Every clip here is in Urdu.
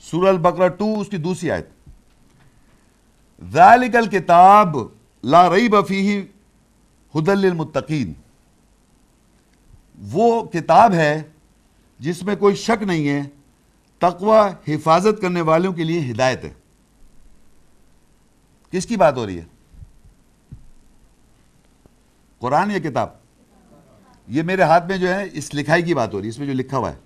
سورہ البقرہ 2 اس کی دوسری آیت، ذالک الکتاب لا ریب فیہ ھدی للمتقین، وہ کتاب ہے جس میں کوئی شک نہیں ہے، تقوی حفاظت کرنے والوں کے لیے ہدایت ہے۔ کس کی بات ہو رہی ہے؟ قرآن یا کتاب؟ یہ میرے ہاتھ میں جو ہے اس لکھائی کی بات ہو رہی ہے، اس میں جو لکھا ہوا ہے۔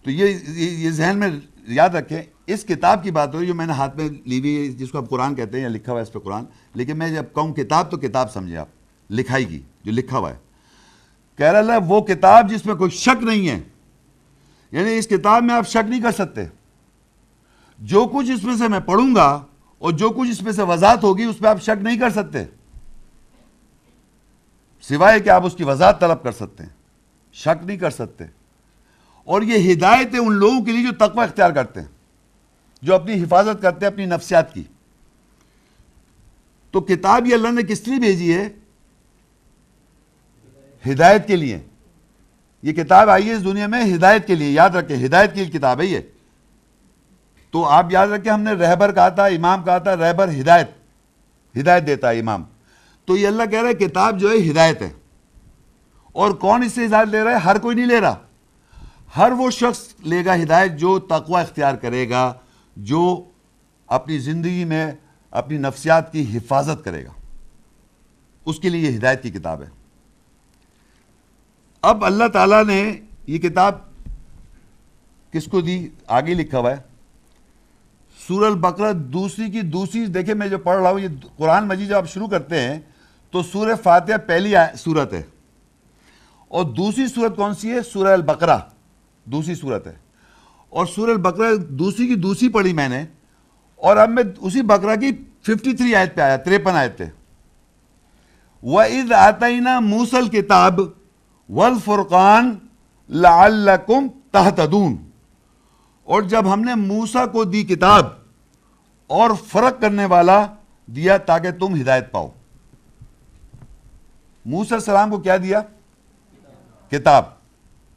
تو یہ ذہن میں یاد رکھیں، اس کتاب کی بات ہو رہی ہے جو میں نے ہاتھ میں لی ہوئی ہے، جس کو آپ قرآن کہتے ہیں یا لکھا ہوا ہے اس پہ قرآن، لیکن میں جب کہوں کتاب تو کتاب سمجھے آپ، لکھائی کی جو لکھا ہوا ہے۔ کہہ رہا اللہ وہ کتاب جس میں کوئی شک نہیں ہے، یعنی اس کتاب میں آپ شک نہیں کر سکتے، جو کچھ اس میں سے میں پڑھوں گا اور جو کچھ اس میں سے وضاحت ہوگی اس پہ آپ شک نہیں کر سکتے، سوائے کہ آپ اس کی وضاحت طلب کر سکتے ہیں، شک نہیں کر سکتے۔ اور یہ ہدایت ہے ان لوگوں کے لیے جو تقوی اختیار کرتے ہیں، جو اپنی حفاظت کرتے ہیں اپنی نفسیات کی۔ تو کتاب یہ اللہ نے کس لیے بھیجی ہے؟ ہدایت کے لیے۔ یہ کتاب آئی ہے اس دنیا میں ہدایت کے لیے، یاد رکھیں ہدایت کی کتاب ہے یہ۔ تو آپ یاد رکھیں ہم نے رہبر کہا تھا، امام کہا تھا، رہبر ہدایت دیتا ہے امام۔ تو یہ اللہ کہہ رہا ہے کتاب جو ہے ہدایت ہے، اور کون اس سے ہدایت لے رہا ہے؟ ہر کوئی نہیں لے رہا، ہر وہ شخص لے گا ہدایت جو تقوی اختیار کرے گا، جو اپنی زندگی میں اپنی نفسیات کی حفاظت کرے گا، اس کے لیے یہ ہدایت کی کتاب ہے۔ اب اللہ تعالیٰ نے یہ کتاب کس کو دی؟ آگے لکھا ہوا ہے سورہ البقرہ دوسری دیکھیں میں جو پڑھ رہا ہوں، یہ قرآن مجید جب آپ شروع کرتے ہیں تو سورہ فاتحہ پہلی سورت ہے، اور دوسری سورت کون سی ہے؟ سورہ البقرہ دوسری سورت ہے، اور سورہ البقرہ کی دوسری پڑھی میں نے، اور اب میں اسی بقرہ کی 53 آیت پہ آیا، 53 آیت پہ۔ وَإِذْ آتَيْنَا مُوسَى الْكِتَابَ وَالْفُرْقَانَ لَعَلَّكُمْ تَهْتَدُونَ، اور جب ہم نے موسیٰ کو دی کتاب اور فرق کرنے والا دیا تاکہ تم ہدایت پاؤ۔ موسیٰ علیہ السلام کو کیا دیا؟ کتاب۔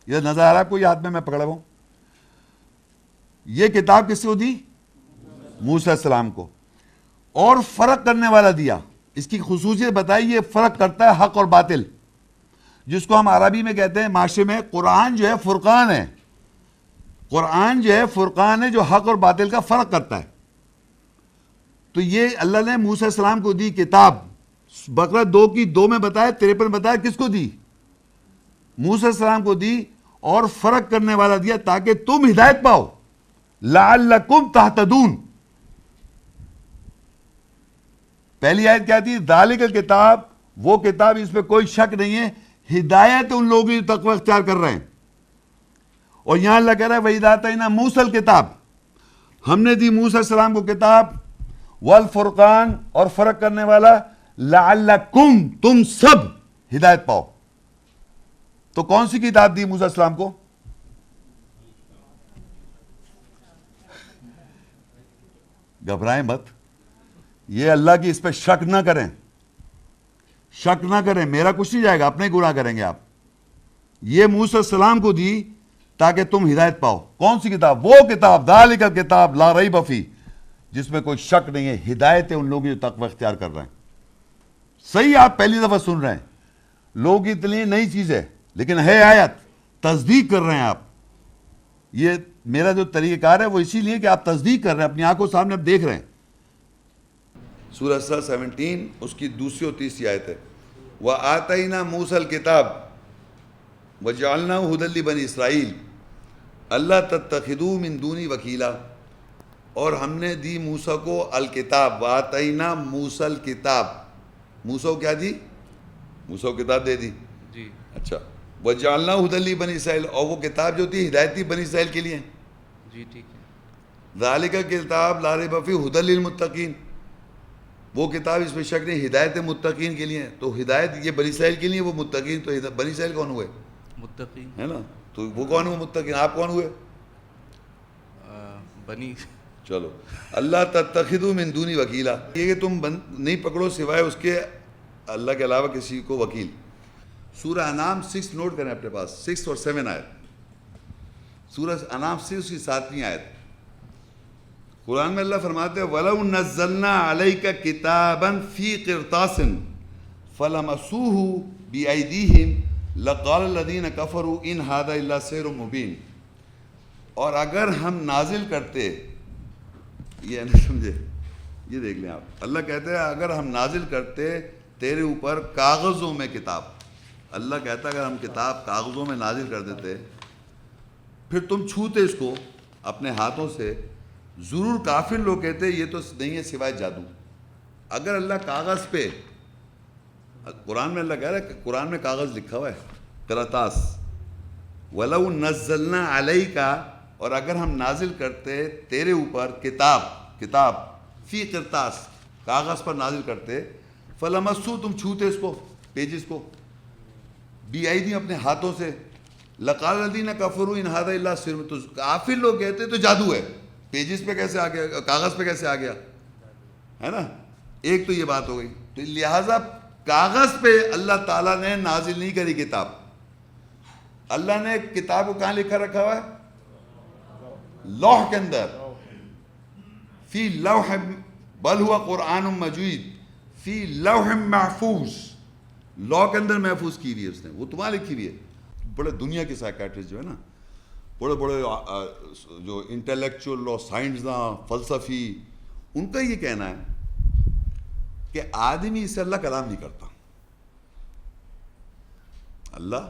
یہ نظر آ رہا ہے آپ کو؟ یہ ہاتھ میں پکڑا ہوں، یہ کتاب کس کو دی؟ موسیٰ علیہ السلام کو، اور فرق کرنے والا دیا۔ اس کی خصوصیت بتائی، یہ فرق کرتا ہے حق اور باطل، جس کو ہم عربی میں کہتے ہیں معاشرے میں قرآن جو ہے فرقان ہے، قرآن جو ہے فرقان ہے جو حق اور باطل کا فرق کرتا ہے۔ تو یہ اللہ نے موسیٰ علیہ السلام کو دی کتاب، بقرہ 2 کی 2 میں بتایا، 53 بتایا کس کو دی؟ موسیٰ علیہ السلام کو دی، اور فرق کرنے والا دیا تاکہ تم ہدایت پاؤ، لعلکم تہتدون۔ پہلی آیت کیا تھی؟ ذالک الکتاب، وہ کتاب اس میں کوئی شک نہیں ہے، ہدایت ان لوگوں جو تقوی اختیار کر رہے ہیں۔ اور یہاں اللہ کہہ رہا ہے وَإِذْ آتَيْنَا مُوسَى الْكِتَابَ، ہم نے دی موسیٰ علیہ السلام کو کتاب، والفرقان، اور فرق کرنے والا، لعلکم، تم سب ہدایت پاؤ۔ تو کون سی کتاب دی موسیٰ علیہ السلام کو؟ گھبرائیں مت، یہ اللہ کی اس پہ شک نہ کریں، شک نہ کریں، میرا کچھ نہیں جائے گا، اپنے گناہ کریں گے آپ۔ یہ موسیٰ علیہ السلام کو دی تاکہ تم ہدایت پاؤ۔ کون سی کتاب؟ وہ کتاب، ذالک الکتاب لا ریب فیہ، جس میں کوئی شک نہیں ہے، ہدایت ہے ان لوگوں جو تقوی اختیار کر رہے ہیں۔ صحیح آپ پہلی دفعہ سن رہے ہیں، لوگ اتنی نئی چیز ہے لیکن ہے آیت، تصدیق کر رہے ہیں آپ۔ یہ میرا جو طریقہ کار ہے وہ اسی لیے کہ آپ تصدیق کر رہے ہیں، اپنی آنکھوں سامنے آپ دیکھ رہے ہیں۔ سورہ 17 اس کی دوسری اور تیسری آیت ہے، وَآتَيْنَا مُوسَى الْكِتَابَ وَجَعَلْنَاهُ هُدًى لِبَنِي إِسْرَائِيلَ أَلَّا تَتَّخِذُوا مِن دُونِي وَكِيلًا، اور ہم نے دی موسیٰ کو الکتاب، وَآتَيْنَا مُوسَى الْكِتَاب، موسیٰ کو کیا دی؟ موسیٰ کو کتاب دے دی جی، اچھا۔ وَجَعَلْنَاهُ هُدًى لِبَنِي إِسْرَائِيلَ، اور وہ کتاب جو تھی ہدایت تھی بنی اسرائیل کے لیے جی، ٹھیک ہے۔ ذَلِكَ الْكِتَابُ لَا رَيْبَ فِيهِ هُدًى لِلْمُتَّقِينَ، وہ کتاب اس میں شک نہیں، ہدایت متقین کے لیے۔ تو ہدایت یہ بنی اسرائیل کے لیے، وہ متقین، تو بنی اسرائیل کون ہوئے؟ متقین ہے نا، تو وہ کون ہوئے متقین؟ آپ کون ہوئے؟ بنی۔ چلو، اللہ تتخذوا من دونی وکیلا، یہ کہ تم نہیں پکڑو سوائے اس کے اللہ کے علاوہ کسی کو وکیل۔ سورہ انعام 6 نوٹ کریں اپنے پاس، 6 اور 7 آیت، سورہ انعام 6 کی 7ویں آیت، قرآن میں اللہ فرماتے ہیں وَلَوْ نَزَّلْنَا عَلَيْكَ كِتَابًا فِي قِرْطَاسٍ فَلَمَسُوهُ بِأَيْدِيهِمْ لَقَالَ الَّذِينَ كَفَرُوا إِنْ هَذَا إِلَّا سِحْرٌ مُبِينٌ. اور اگر ہم نازل کرتے، یہ نہیں سمجھے، یہ دیکھ لیں آپ، اللہ کہتے ہیں اگر ہم نازل کرتے تیرے اوپر کاغذوں میں کتاب، اللہ کہتا ہے اگر ہم کتاب کاغذوں میں نازل کر دیتے پھر تم چھوتے اس کو اپنے ہاتھوں سے، ضرور کافر لوگ کہتے یہ تو نہیں ہے سوائے جادو. اگر اللہ کاغذ پہ، قرآن میں اللہ کہہ رہا ہے کہ قرآن میں کاغذ لکھا ہوا ہے قرطاس، وَلَوْ نَزَّلْنَا عَلَيْكَ، اور اگر ہم نازل کرتے تیرے اوپر کتاب فی قرطاس، کاغذ پر نازل کرتے، فَلَمَسُّ، تم چھوتے اس کو، پیجز کو، بِأَيْدِهِمْ، اپنے ہاتھوں سے، لَقَالَ الَّذِينَ كَفَرُوا إِنْ هَذَا إِلَّا سِحْرٌ، تو کافر لوگ کہتے تو جادو ہے. پیجز پہ کیسے آ گیا، کاغذ پہ کیسے آ گیا، ہے نا. ایک تو یہ بات ہو گئی. تو لہٰذا کاغذ پہ اللہ تعالیٰ نے نازل نہیں کری کتاب. اللہ نے کتاب کو کہاں لکھا رکھا ہوا ہے؟ لوح کے اندر، فی لوح، بل ہوا قرآن مجید فی لوح محفوظ، لوح کے اندر محفوظ کی ہوئی ہے اس نے، وہ تمہاں لکھی ہوئی ہے. بڑے دنیا کے سائیکیٹرسٹ جو ہے نا، بڑے بڑے جو انٹلیکچوئل اور سائنسداں، فلسفی، ان کا یہ کہنا ہے کہ آدمی اس سے اللہ کلام نہیں کرتا. اللہ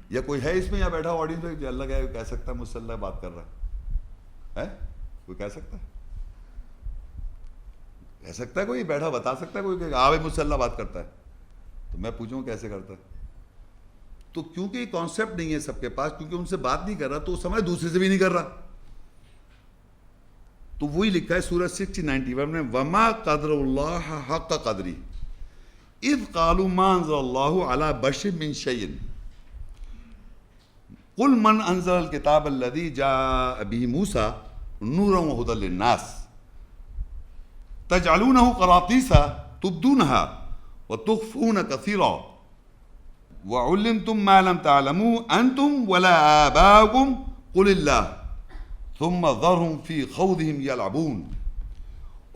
یا کوئی ہے اس میں یا بیٹھا آڈینس میں جو اللہ کہہ سکتا ہے مجھ سے اللہ بات کر رہا ہے؟ کوئی کہہ سکتا ہے؟ کہہ سکتا ہے کوئی؟ بیٹھا بتا سکتا ہے کوئی کہ آوے مجھ سے اللہ بات کرتا ہے؟ تو میں پوچھوں کیسے کرتا ہے؟ تو کیونکہ یہ کانسیپٹ نہیں ہے سب کے پاس، کیونکہ ان سے بات نہیں کر رہا تو وہ سمجھ دوسرے سے بھی نہیں کر رہا. تو وہی لکھا ہے سورہ 91 میں، وَمَا قَدْرُ اللَّهَ حَقَّ قَدْرِهِ اِذْ قَالُوا مَا أَنزَلَ اللَّهُ عَلَى بَشَرٍ مِّن شَيْءٍ قُلْ مَنْ أَنزَلَ الْكِتَابَ الَّذِي جَاءَ بِهِ مُوسَىٰ نُورًا وَهُدًى لِّلنَّاسِ تَجْعَلُونَهُ قَرَاطِيسَ تُبْدُونَهَا وَتُخْفُونَ كَثِيرًا وَعُلِّمْتُم مَّا لَمْ تَعْلَمُوا أَنتُمْ وَلَا آبَاؤُكُمْ قُلِ اللَّهُ ثُمَّ ذَرْهُمْ فِي خَوْضِهِمْ يَلْعَبُونَ.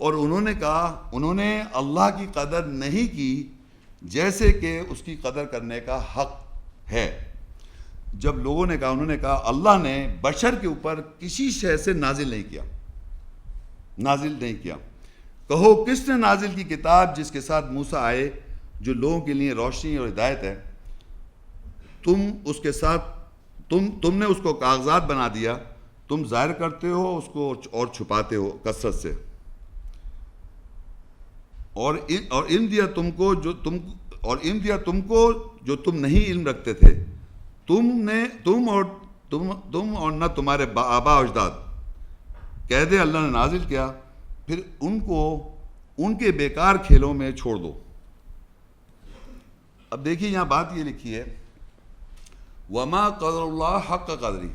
اور انہوں نے کہا، انہوں نے اللہ کی قدر نہیں کی جیسے کہ اس کی قدر کرنے کا حق ہے. جب لوگوں نے کہا، انہوں نے کہا اللہ نے بشر کے اوپر کسی شے سے نازل نہیں کیا. کہو کس نے نازل کی کتاب جس کے ساتھ موسیٰ آئے، جو لوگوں کے لیے روشنی اور ہدایت ہے؟ تم اس کے ساتھ تم نے اس کو کاغذات بنا دیا، تم ظاہر کرتے ہو اس کو اور چھپاتے ہو کثرت سے. اور علم دیا تم کو جو تم نہیں علم رکھتے تھے، تم اور نہ تمہارے آبا اجداد. کہہ دے اللہ نے نازل کیا، پھر ان کو ان کے بیکار کھیلوں میں چھوڑ دو. اب دیکھیے یہاں بات یہ لکھی ہے، وَمَا قَدْرُ اللَّهَ حَقَّ قَدْرِهِ.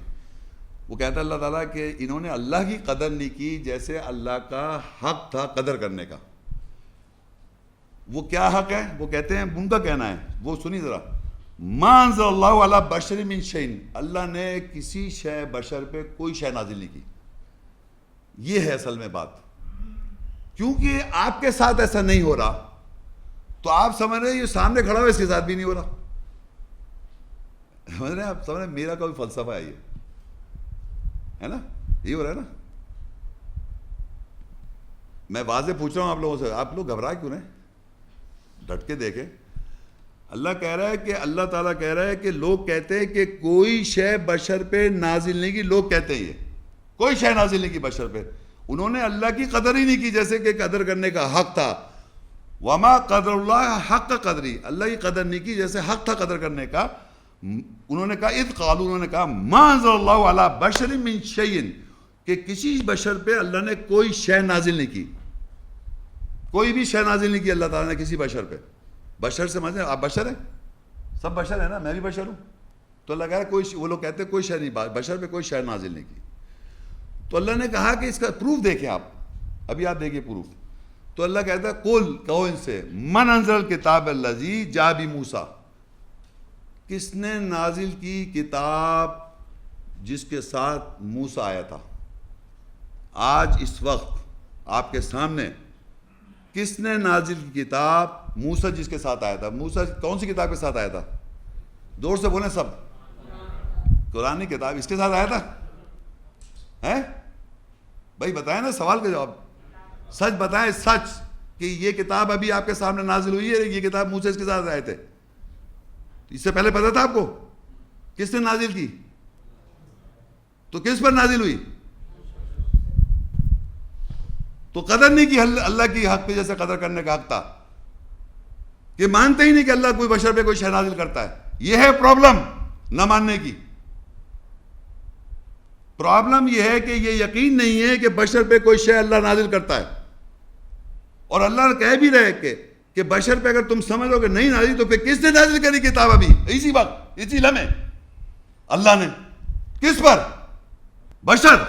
وہ کہتا ہے اللہ تعالیٰ کہ انہوں نے اللہ کی قدر نہیں کی جیسے اللہ کا حق تھا قدر کرنے کا. وہ کیا حق ہے؟ وہ کہتے ہیں، ان کا کہنا ہے، وہ سنی ذرا، مَا أَنزَلَ اللَّهُ عَلَى بَشَرٍ مِّن شَيْءٍ، اللہ نے کسی شے بشر پہ کوئی شے نازل نہیں کی. یہ ہے اصل میں بات. کیونکہ آپ کے ساتھ ایسا نہیں ہو رہا تو آپ سمجھ رہے ہیں یہ سامنے کھڑا ہوا اس کے ساتھ بھی نہیں ہو رہا. سمجھ رہے ہیں آپ؟ سمجھ رہے ہیں میرا کوئی فلسفہ ہے، یہ ہے نا، یہ ہو رہا ہے نا. میں واضح پوچھ رہا ہوں آپ لوگوں سے، آپ لوگ گھبرا کیوں رہے؟ ڈٹ کے دیکھیں. اللہ کہہ رہا ہے کہ اللہ تعالیٰ کہہ رہا ہے کہ لوگ کہتے ہیں کہ کوئی شے بشر پہ نازل نہیں کی. لوگ کہتے ہیں یہ کوئی شے نازل نہیں کی بشر پہ. انہوں نے اللہ کی قدر ہی نہیں کی جیسے کہ قدر کرنے کا حق تھا. وما قدر اللہ حق قدری، اللہ کی قدر نہیں کی جیسے حق تھا قدر کرنے کا. انہوں نے کہا اذ قالوا، انہوں نے کہا ما انزل اللہ علی بشر من شیء، کہ کسی بشر پہ اللہ نے کوئی شے نازل نہیں کی. کوئی بھی شے نازل نہیں کی اللہ تعالیٰ نے کسی بشر پہ. بشر سے مجھے آپ بشر ہیں، سب بشر ہیں نا، میں بھی بشر ہوں. تو اللہ کہہ رہا ہے کوئی، وہ لوگ کہتے ہیں کوئی شے نہیں، بشر پہ کوئی شے نازل نہیں کی. تو اللہ نے کہا کہ اس کا پروف دیکھیں آپ، ابھی آپ دیکھیں پروف. تو اللہ کہتا ہے قل، کہو ان سے، من انزل الکتاب الذی جاء بموسیٰ، کس نے نازل کی کتاب جس کے ساتھ موسیٰ آیا تھا. آج اس وقت آپ کے سامنے کس نے نازل کی کتاب؟ موسیٰ جس کے ساتھ آیا تھا. موسیٰ کون سی کتاب کے ساتھ آیا تھا؟ زور سے بولیں سب. قرآن کی کتاب اس کے ساتھ آیا تھا. ہیں بھائی بتائیں نا, سوال کا جواب سچ بتائیں, سچ کہ یہ کتاب ابھی آپ کے سامنے نازل ہوئی ہے, یہ کتاب موسیٰ اس کے ساتھ آئے تھے. اس سے پہلے پتا تھا آپ کو کس نے نازل کی؟ تو کس پر نازل ہوئی؟ تو قدر نہیں کی اللہ کی حق پہ جیسے قدر کرنے کا حق تھا, کہ مانتے ہی نہیں کہ اللہ کوئی بشر پہ کوئی شے نازل کرتا ہے. یہ ہے پرابلم نہ ماننے کی. پرابلم یہ ہے کہ یہ یقین نہیں ہے کہ بشر پہ کوئی شے اللہ نازل کرتا ہے. اور اللہ کہہ بھی رہے کہ بشر پہ اگر تم سمجھو کہ نہیں نازل, تو پھر کس نے نازل کری کتاب ابھی اسی وقت اسی لمحے؟ اللہ نے. کس پر؟ بشر,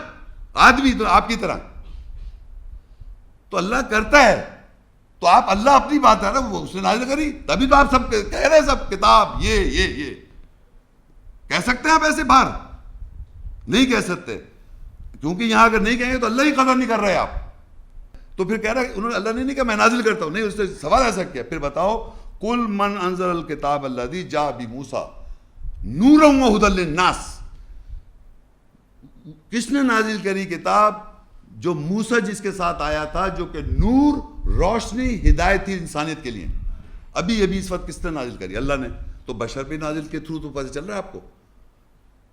آدمی تو آپ کی طرح. تو اللہ کرتا ہے, تو آپ اللہ اپنی بات ہے نا, وہ اس نے نازل کری, تبھی تو آپ سب کہہ رہے ہیں سب کتاب یہ کہہ سکتے ہیں آپ ایسے باہر؟ نہیں کہہ سکتے, کیونکہ یہاں اگر نہیں کہیں گے تو اللہ ہی قدر نہیں کر رہے آپ. تو پھر کہہ رہا ہے انہوں نے, اللہ نے نہیں کہا میں نازل کرتا ہوں, نہیں, اس نے سوال ایسا کیا. پھر بتاؤ, قل من انزل الکتاب الذی جاء بموسیٰ نورا وہدی للناس. کس نے نازل کری کتاب جو موسیٰ جس کے ساتھ آیا تھا, جو کہ نور, روشنی, ہدایت تھی انسانیت کے لیے. ابھی اس وقت کس نے نازل کری؟ اللہ نے. تو بشر پہ نازل کے تھرو تو پتہ چل رہا ہے آپ کو.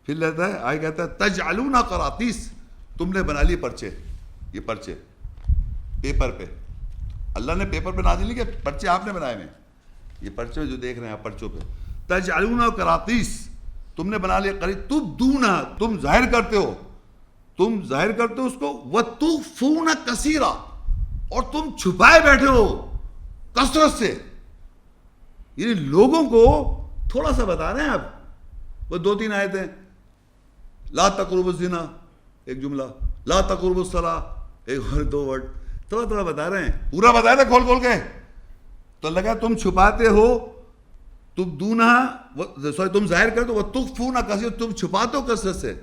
پھر لیتا ہے آئے کہتا ہے تجعلون قراطیس, تم نے بنا لیے پرچے. یہ پرچے پیپر پہ, اللہ نے پیپر پہ نازل نہیں کیا, پرچے آپ نے بنائے ہوئے. یہ پرچے جو دیکھ رہے ہیں آپ پرچوں پہ, تجعلون قراطیس, تم نے بنا لیا قریب. تبدونہ, تم ظاہر کرتے ہو, تم ظاہر کرتے ہو اس کو. وتخفون کثیرا, اور تم چھپائے بیٹھے ہو کثرت سے. یعنی لوگوں کو تھوڑا سا بتا رہے ہیں آپ, وہ 2-3 آیتیں, لا تقربوا الزنا ایک جملہ, لا تقربوا الصلاۃ ایک اور 2 ورڈ, تھوڑا بتا رہے ہیں, پورا بتا رہے ہیں کھول کے. تو لگا تم چھپاتے ہو, تم ظاہر کرتے ہو, وتخفون کثیرا, تم چھپاتے ہو کثرت سے.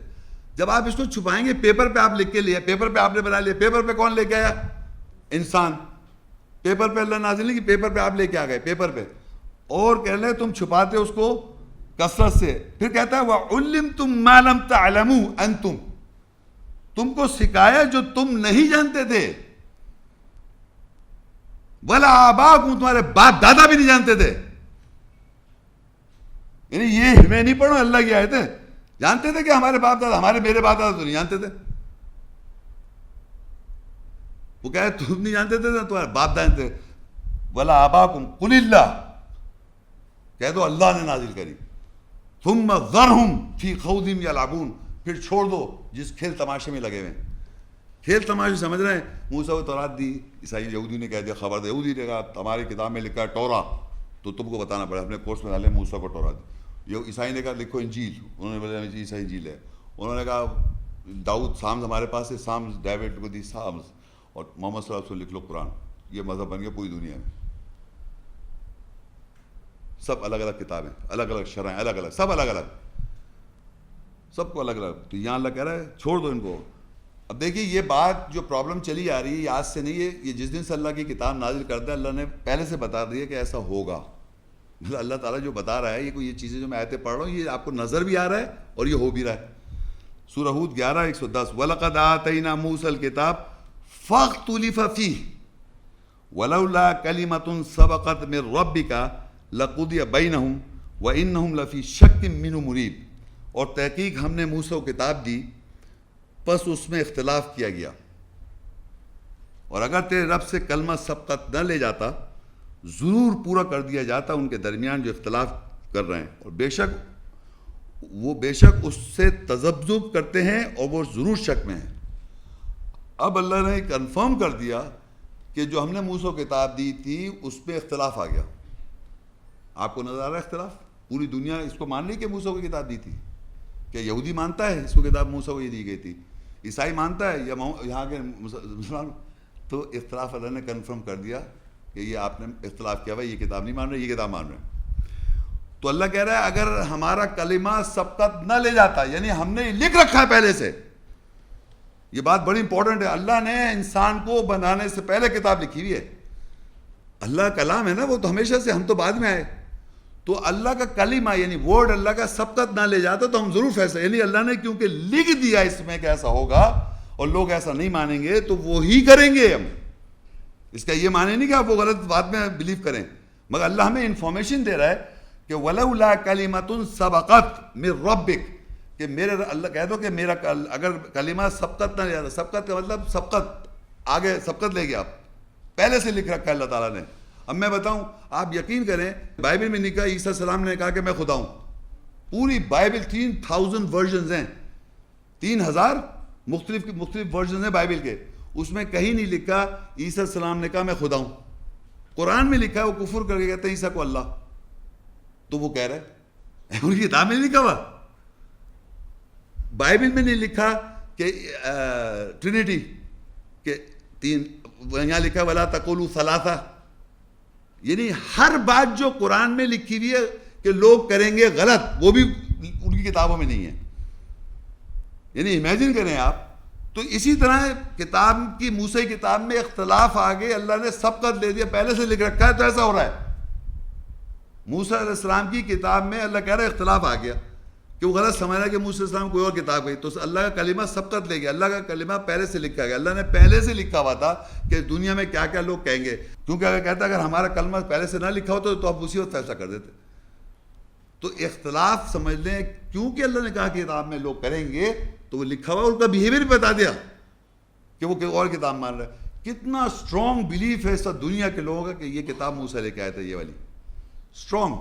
جب آپ اس کو چھپائیں گے, پیپر پہ آپ لکھ کے لیا, پیپر پہ آپ نے بنا لیا. پیپر پہ کون لے کے آیا؟ انسان. پیپر پہ اللہ نازل نہیں کہ پیپر پہ آپ لے کے آ گئے, پیپر پہ. اور کہہ لیں تم چھپاتے اس کو کثرت سے. پھر کہتا ہے وَعُلِّمْتُمْ مَا لَمْ تَعْلَمُوا أَنْتُمْ, تم کو سکھایا جو تم نہیں جانتے تھے. وَلَا آبَاؤُكُمْ, تمہارے باپ دادا بھی نہیں جانتے تھے. یعنی یہ میں نہیں پڑھوں, اللہ کی آیتیں. جانتے تھے کہ ہمارے باپ دادا, میرے باپ دادا تو نہیں جانتے تھے. وہ کہے تم نہیں جانتے تھے, تمہارے باپ دادا تھے. وَلَا آبَاؤُكُمْ قُلِ اللَّهُ, کہہ دو اللہ نے نازل کری. ثُمَّ ذَرْهُمْ فِي خَوْضِهِمْ يَلْعَبُونَ, پھر چھوڑ دو جس کھیل تماشے میں لگے ہوئے ہیں. کھیل تماشے سمجھ رہے ہیں. موسیٰ کو تورات دی, عیسائی یہودی نے کہہ دیا خبر دے, یہودی نے کہا ہماری کتاب میں لکھا ہے ٹورا, تو تم کو بتانا پڑا, اپنے کورس میں ڈالے موسیٰ کو ٹورا دی. عیسائی نے کہا لکھو انجیل, انہوں نے بولا عیسائی انجیل ہے. انہوں نے کہا داؤد سامز ہمارے پاس ہے, سامز ڈیوڈ کو دی سامز, اور محمد صلی اللہ علیہ وسلم لکھ لو قرآن. یہ مذہب بن گیا پوری دنیا میں. سب الگ الگ کتابیں, الگ الگ شرائع, الگ الگ, سب الگ الگ, سب کو الگ الگ. تو یہاں اللہ کہہ رہا ہے چھوڑ دو ان کو. اب دیکھیے یہ بات جو پرابلم چلی آ رہی ہے یہ آج سے نہیں ہے, یہ جس دن سے اللہ کی کتاب نازل کرتا ہے اللہ نے پہلے سے بتا دیا کہ ایسا ہوگا. اللہ تعالیٰ جو بتا رہا ہے, یہ چیزیں جو میں آیتیں پڑھ رہا ہوں یہ آپ کو نظر بھی آ رہا ہے اور یہ ہو بھی رہا ہے. سورہ ہود 11:110, وَلَقَدْ آتَيْنَا مُوسَى الْكِتَابَ فَاخْتُلِفَ فِيهِ وَلَوْلَا كَلِمَةٌ سَبَقَتْ مِنْ رَبِّكَ لَقُضِيَ بَيْنَهُمْ وَإِنَّهُمْ لَفِي شَكٍّ مِّنْهُ مُرِيبٍ. اور تحقیق ہم نے موسیٰ کو کتاب دی, پس اس میں اختلاف کیا گیا, اور اگر تیرے رب سے کلمہ سبقت نہ لے جاتا ضرور پورا کر دیا جاتا ان کے درمیان جو اختلاف کر رہے ہیں. اور بے شک اس سے تذبذب کرتے ہیں اور وہ ضرور شک میں ہیں. اب اللہ نے کنفرم کر دیا کہ جو ہم نے موسیٰ کو کتاب دی تھی اس پہ اختلاف آ گیا. آپ کو نظر آ رہا ہے اختلاف؟ پوری دنیا اس کو مان لی کہ موسیٰ کو کتاب دی تھی. کہ یہودی مانتا ہے اس کو کتاب موسیٰ کو یہ دی گئی تھی, عیسائی مانتا ہے, یا یہاں کے مسلمان. تو اختلاف اللہ نے کنفرم کر دیا کہ یہ آپ نے اختلاف کیا ہوا, یہ کتاب نہیں مان رہے, یہ کتاب مان رہے ہیں. تو اللہ کہہ رہا ہے اگر ہمارا کلمہ سبقت نہ لے جاتا, یعنی ہم نے لکھ رکھا ہے پہلے سے, یہ بات بڑی امپورٹنٹ ہے. اللہ نے انسان کو بنانے سے پہلے کتاب لکھی ہوئی ہے. اللہ کلام ہے نا, وہ تو ہمیشہ سے, ہم تو بعد میں آئے. تو اللہ کا کلمہ یعنی ورڈ اللہ کا سبقت نہ لے جاتا تو ہم ضرور فیصلہ, یعنی اللہ نے کیونکہ لکھ دیا اس میں کہ ایسا ہوگا اور لوگ ایسا نہیں مانیں گے تو وہی کریں گے ہم. اس کا یہ معنی نہیں کہ آپ وہ غلط بات میں بلیو کریں, مگر اللہ ہمیں انفارمیشن دے رہا ہے کہ وَلَوْلَا كَلِمَةٌ سَبَقَتْ مِن رَبِّكَ, کہ میرے اللہ کہہ دو کہ میرا اگر کلمہ سبقت نہ لے جاتا, سبقت کا مطلب سبقت, آگے سبقت لے گیا, پہلے سے لکھ رکھا ہے اللہ تعالیٰ نے. اب میں بتاؤں, آپ یقین کریں بائبل میں لکھا عیسیٰ السلام نے کہا کہ میں خدا ہوں. پوری بائبل 3000 ورژنز ہیں, 3000 مختلف ورژنز ہیں بائبل کے. اس میں کہیں نہیں لکھا عیسیٰ السلام نے کہا میں خدا ہوں. قرآن میں لکھا ہے, وہ کفر کر کے کہتے ہیں عیسیٰ کو اللہ, تو وہ کہہ رہے ہیں, ان کی کتاب میں نہیں لکھا ہوا, بائبل میں نہیں لکھا کہ ٹرینیٹی کہ تین, یہاں لکھا وَلَا تَقُولُوا ثَلَاثَةً. یعنی ہر بات جو قرآن میں لکھی ہوئی ہے کہ لوگ کریں گے غلط, وہ بھی ان کی کتابوں میں نہیں ہے. یعنی امیجن کریں آپ. تو اسی طرح کتاب کی, موسیٰ کی کتاب میں اختلاف آ گئے, اللہ نے سبقت لے دیا, پہلے سے لکھ رکھا ہے, تو ایسا ہو رہا ہے. موسیٰ علیہ السلام کی کتاب میں اللہ کہہ رہا ہے اختلاف آ گیا, کہ وہ غلط سمجھ رہا کہ موسیٰ علیہ السلام کوئی اور کتاب گئی, تو اللہ کا کلمہ سبقت لے گیا. اللہ کا کلمہ پہلے سے لکھا گیا, اللہ نے پہلے سے لکھا ہوا تھا کہ دنیا میں کیا کیا لوگ کہیں گے. کیونکہ اگر کہتا اگر ہمارا کلمہ پہلے سے نہ لکھا ہوتا تو آپ اسی وقت فیصلہ کر دیتے. تو اختلاف سمجھ لیں, کیونکہ اللہ نے کہا کہ کتاب میں لوگ کریں گے تو وہ لکھا ہوا, ان کا بیہیویئر بھی بتا دیا کہ وہ کوئی اور کتاب مان رہا ہے. کتنا اسٹرانگ بلیف ہے سب دنیا کے لوگوں کا کہ یہ کتاب موسیٰ لے کے آیا تھا, یہ والی اسٹرانگ.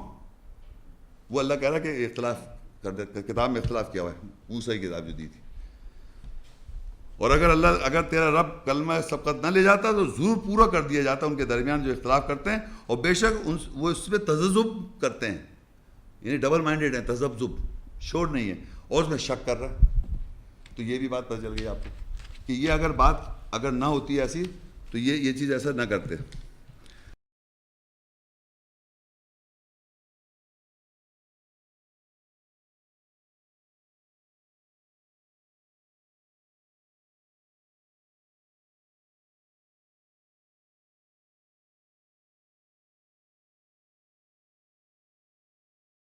وہ اللہ کہہ رہا کہ اختلاف کر دے, کتاب میں اختلاف کیا ہوا ہے, موسیٰ کی کتاب جو دی تھی. اور اگر تیرا رب کلمہ سبقت نہ لے جاتا تو ضرور پورا کر دیا جاتا ان کے درمیان جو اختلاف کرتے ہیں. اور بے شک وہ اس پہ تذبذب کرتے ہیں, یعنی ڈبل مائنڈیڈ ہیں, تذبذب, شور نہیں ہے, اور اس میں شک کر رہا ہے. تو یہ بھی بات پتہ چل گئی آپ کو کہ یہ اگر بات اگر نہ ہوتی ایسی تو یہ چیز ایسا نہ کرتے.